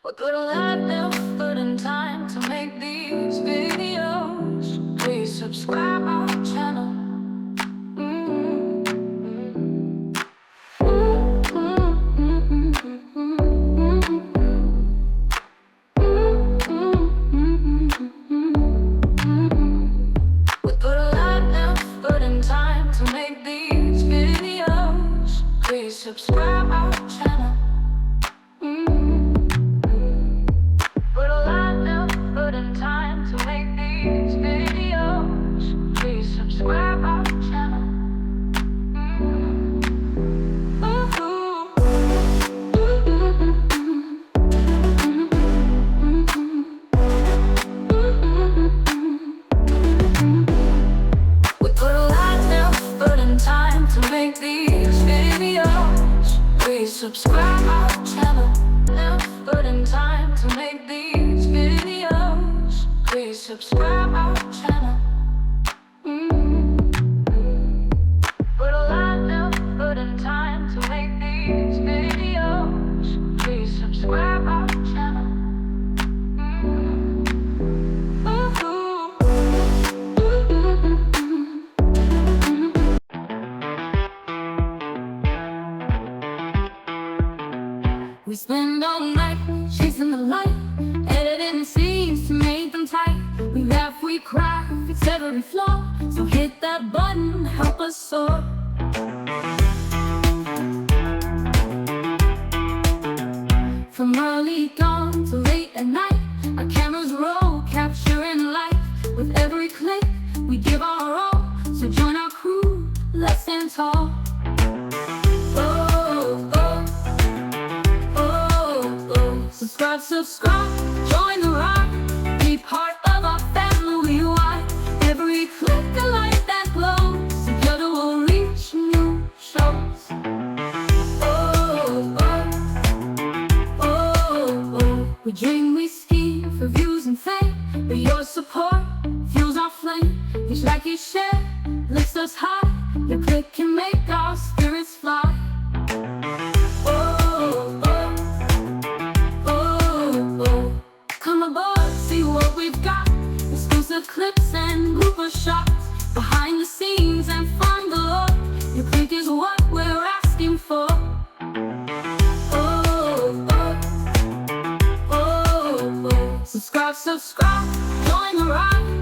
What little I've put in time to make these videos. Please subscribe our channel. What little I've put in time to make these videos. Please subscribe our channel. Subscribe our channel. We put a lot of effort and time to make these videos. Please subscribe our channel. Effort and time to make these videos. Please subscribe our channel. Subscribe our channel. We spend all night chasing the light, editing scenes to make them tight. We laugh, we cry, fix every flaw. So hit that button, help us soar. From early dawn to late at night, our cameras roll, capturing light. With every click, we give our all. So join our crew, let's stand tall. Oh, oh, oh, oh. Subscribe, subscribe, join the ride. Be part of our family wide. Every click, a light that glows. Together we'll reach new shows. We dream, we scheme for views and fame, but your support fuels our flame. Each like, each share lifts us high. Your click can make our spirits fly. Oh, oh, oh, oh. Come aboard, see what we've got. Exclusive clips and blooper shots, behind the scenes and fun galore. Your click is what we're asking for. Subscribe, subscribe, join the ride.